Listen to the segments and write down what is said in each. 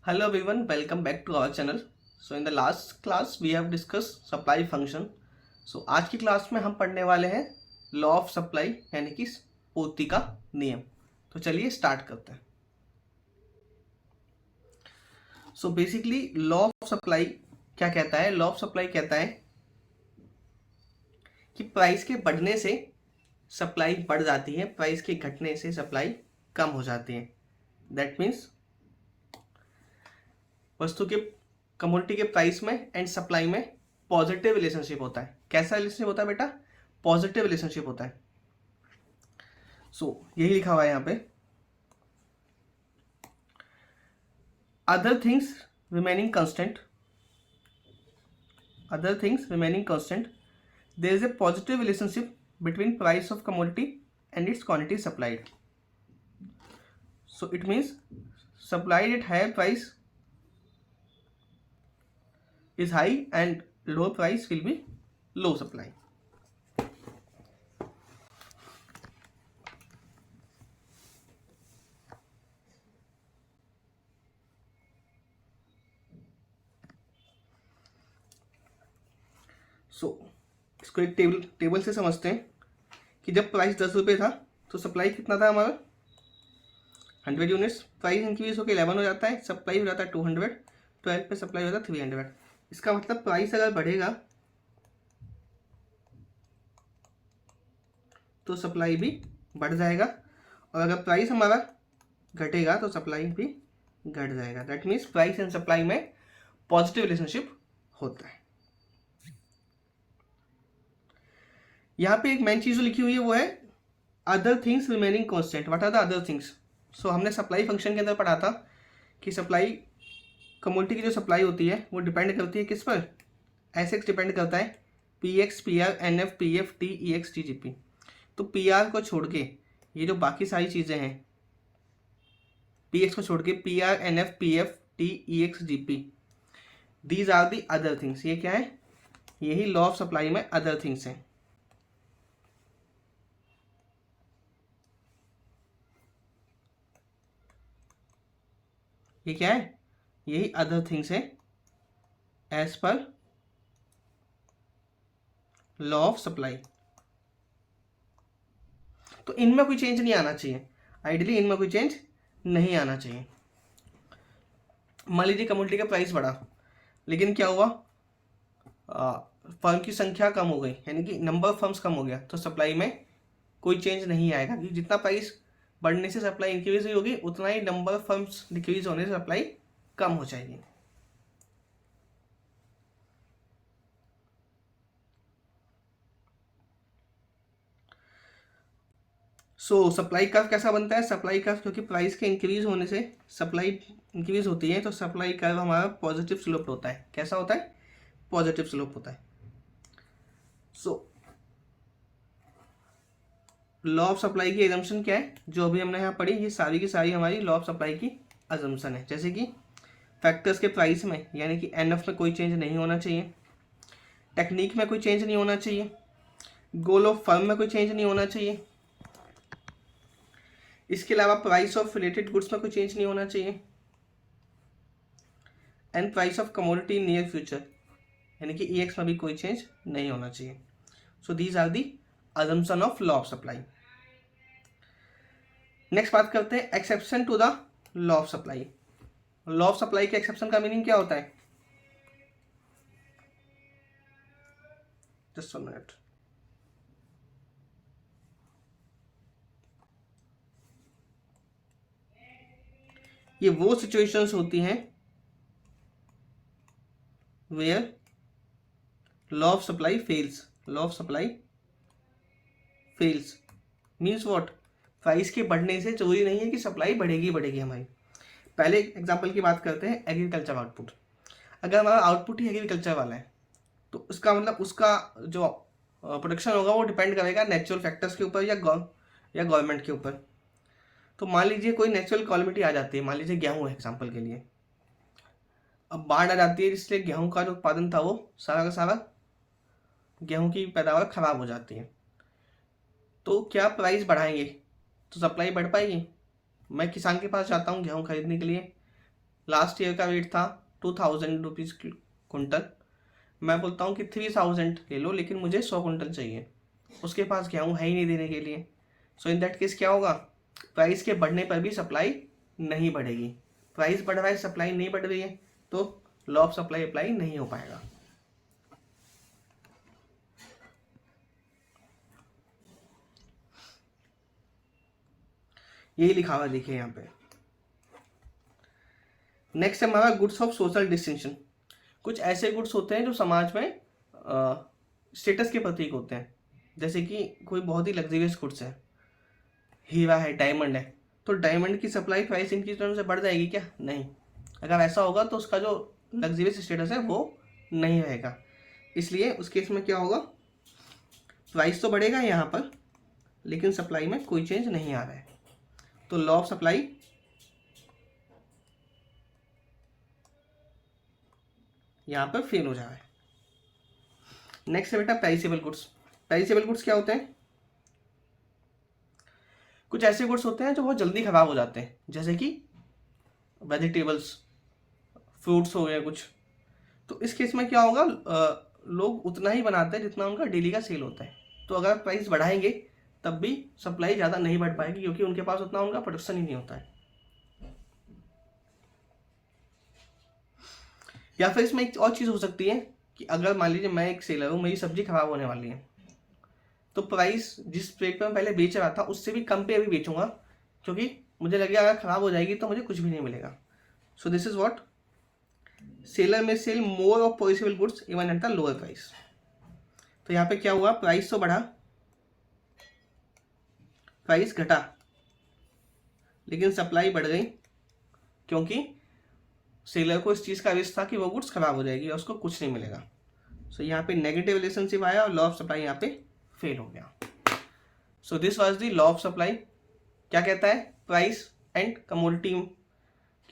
Hello everyone, welcome back to our channel. So in the last class we have discussed supply function. So आज की class में हम पढ़ने वाले हैं लॉ ऑफ सप्लाई यानी कि पूर्ति का नियम। तो चलिए स्टार्ट करते हैं। So basically law of supply क्या कहता है? लॉ ऑफ सप्लाई कहता है कि प्राइस के बढ़ने से सप्लाई बढ़ जाती है, प्राइस के घटने से सप्लाई कम हो जाती है। दैट मीन्स वस्तु के कमोडिटी के प्राइस में एंड सप्लाई में पॉजिटिव रिलेशनशिप होता है। कैसा रिलेशनशिप होता है बेटा? पॉजिटिव रिलेशनशिप होता है। यही लिखा हुआ है यहाँ पे, other things remaining constant, there is a positive relationship between price of commodity and its quantity supplied. So it means supplied at higher price is high and low price will be low supply. इसको एक table से समझते हैं कि जब price 10 रुपये था तो सप्लाई कितना था हमारा 100 यूनिट्स। प्राइस इंक्रीज होकर 11 हो जाता है, सप्लाई हो जाता है 200, 12 पे सप्लाई हो जाता है 300। इसका मतलब प्राइस अगर बढ़ेगा तो सप्लाई भी बढ़ जाएगा, और अगर प्राइस हमारा घटेगा तो सप्लाई भी घट जाएगा। That means price and supply में पॉजिटिव रिलेशनशिप होता है। यहाँ पे एक मेन चीज जो लिखी हुई है वो है other things remaining constant. What are the other things? So हमने सप्लाई फंक्शन के अंदर पढ़ा था कि सप्लाई कमोडिटी की जो सप्लाई होती है वो डिपेंड करती है किस पर? एसएक्स डिपेंड करता है P X, P R, N F, P F, T, E X, T, G P. तो पी आर को छोड़ के ये जो बाकी सारी चीज़ें हैं, पी एक्स को छोड़ के P R, N F, P F, T, E X, G P, these are the other things. ये क्या है? यही लॉ ऑफ सप्लाई में अदर थिंग्स हैं। ये क्या है? यही अदर थिंग्स है एज पर लॉ ऑफ सप्लाई। तो इनमें कोई चेंज नहीं आना चाहिए, आइडियली इनमें कोई चेंज नहीं आना चाहिए। मान लीजिए कमोडिटी का प्राइस बढ़ा, लेकिन क्या हुआ? फर्म की संख्या कम हो गई, यानी कि नंबर ऑफ फर्म्स कम हो गया, तो सप्लाई में कोई चेंज नहीं आएगा, क्योंकि जितना प्राइस बढ़ने से सप्लाई इंक्रीज हुई होगी उतना ही नंबर ऑफ फर्म्स डिक्रीज होने से सप्लाई कम हो जाएगी। सप्लाई कर्व कैसा बनता है? सप्लाई कर्व, क्योंकि प्राइस के इंक्रीज होने से सप्लाई इंक्रीज होती है, तो सप्लाई कर्व हमारा पॉजिटिव स्लोप होता है। कैसा होता है? पॉजिटिव स्लोप होता है। लॉ ऑफ सप्लाई की एजम्पशन क्या है? जो अभी हमने यहाँ पढ़ी, ये सारी की सारी हमारी लॉ ऑफ सप्लाई की अजम्पशन है। जैसे कि फैक्टर्स के प्राइस में यानी कि एनएफ में कोई चेंज नहीं होना चाहिए, टेक्निक में कोई चेंज नहीं होना चाहिए, गोल ऑफ फर्म में कोई चेंज नहीं होना चाहिए, इसके अलावा प्राइस ऑफ रिलेटेड गुड्स में कोई चेंज नहीं होना चाहिए, and price of commodity near future यानी कि ईएक्स में भी कोई चेंज नहीं होना चाहिए। So these are the assumption of law of supply. Next बात करते हैं exception to the law of supply. Law of supply के एक्सेप्शन का मीनिंग क्या होता है? Just 1 minute. ये वो सिचुएशंस होती हैं where law of supply fails. Law of supply fails means what? Price के बढ़ने से जरूरी नहीं है कि सप्लाई बढ़ेगी हमारी। पहले एग्जांपल की बात करते हैं एग्रीकल्चर आउटपुट। अगर हमारा आउटपुट ही एग्रीकल्चर वाला है तो उसका मतलब उसका जो प्रोडक्शन होगा वो डिपेंड करेगा नेचुरल फैक्टर्स के ऊपर या गवर्नमेंट के ऊपर। तो मान लीजिए कोई नेचुरल कॉलिमिटी आ जाती है, मान लीजिए गेहूँ है एग्जाम्पल के लिए। अब बाढ़ आ जाती है जिससे गेहूँ का जो उत्पादन था वो सारा का सारा गेहूँ की पैदावार खराब हो जाती है। तो क्या प्राइस बढ़ाएंगे तो सप्लाई बढ़ पाएगी? मैं किसान के पास जाता हूँ गेहूँ खरीदने के लिए, लास्ट ईयर का रेट था 2000 रुपीज़ कुंटल, मैं बोलता हूँ कि 3000 ले लो लेकिन मुझे 100 कुंटल चाहिए, उसके पास गेहूँ है ही नहीं देने के लिए। सो इन दैट केस क्या होगा, प्राइस के बढ़ने पर भी सप्लाई नहीं बढ़ेगी। प्राइस बढ़ रहा है, सप्लाई नहीं बढ़ रही है, तो लॉ ऑफ सप्लाई अप्लाई नहीं हो पाएगा। यही लिखा हुआ देखिए यहाँ पे। नेक्स्ट है हमारा गुड्स ऑफ सोशल डिस्टिंक्शन। कुछ ऐसे गुड्स होते हैं जो समाज में स्टेटस के प्रतीक होते हैं, जैसे कि कोई बहुत ही लग्जरियस गुड्स है, हीरा है, डायमंड है, तो डायमंड की सप्लाई प्राइस इनकी तरफ से बढ़ जाएगी क्या? नहीं। अगर ऐसा होगा तो उसका जो लग्जरियस स्टेटस है वो नहीं रहेगा, इसलिए उस केस में क्या होगा, प्राइस तो बढ़ेगा यहाँ पर लेकिन सप्लाई में कोई चेंज नहीं आ रहा है, तो लॉ ऑफ सप्लाई यहाँ पर फेल हो जा रहा है। नेक्स्ट है बेटा प्राइसेबल गुड्स। प्राइसेबल गुड्स क्या होते हैं, कुछ ऐसे गुड्स होते हैं जो बहुत जल्दी खराब हो जाते हैं, जैसे कि वेजिटेबल्स, फ्रूट्स हो गए कुछ। तो इस केस में क्या होगा, लोग उतना ही बनाते हैं जितना उनका डेली का सेल होता है, तो अगर प्राइस बढ़ाएंगे तब भी सप्लाई ज़्यादा नहीं बढ़ पाएगी क्योंकि उनके पास उतना उनका प्रोडक्शन ही नहीं होता है। या फिर इसमें एक और चीज़ हो सकती है कि अगर मान लीजिए मैं एक सेलर हूँ, मेरी सब्जी खराब होने वाली है, तो प्राइस जिस रेट पर मैं पहले बेच रहा था उससे भी कम पे अभी बेचूंगा, क्योंकि मुझे लगेगा अगर ख़राब हो जाएगी तो मुझे कुछ भी नहीं मिलेगा। So this is what seller may sell more of possible goods even at the lower price. तो यहाँ पे क्या हुआ, प्राइस तो बढ़ा, प्राइस घटा, लेकिन सप्लाई बढ़ गई, क्योंकि सेलर को इस चीज़ का रिस्क था कि वो गुड्स खराब हो जाएगी और उसको कुछ नहीं मिलेगा। सो यहाँ पे नेगेटिव रिलेशनशिप आया और लॉ ऑफ सप्लाई यहाँ पे फेल हो गया। So this was the law of supply. क्या कहता है, प्राइस एंड कमोडिटी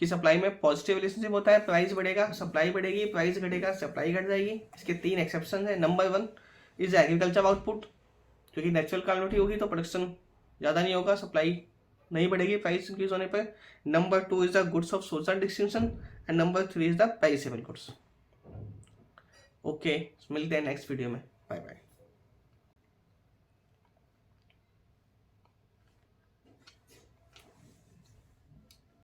की सप्लाई में पॉजिटिव रिलेशनशिप होता है, प्राइस बढ़ेगा सप्लाई बढ़ेगी, प्राइस घटेगा सप्लाई घट जाएगी। इसके 3 एक्सेप्शन है। नंबर 1 इज एग्रीकल्चर आउटपुट, क्योंकि नेचुरल क्वालिटी होगी तो प्रोडक्शन ज़्यादा नहीं होगा, सप्लाई नहीं बढ़ेगी प्राइस इंक्रीज होने पर। Number 2 is the goods of social distinction and number 3 is the priceable goods. Okay, मिलते हैं नेक्स्ट वीडियो में, बाय बाय।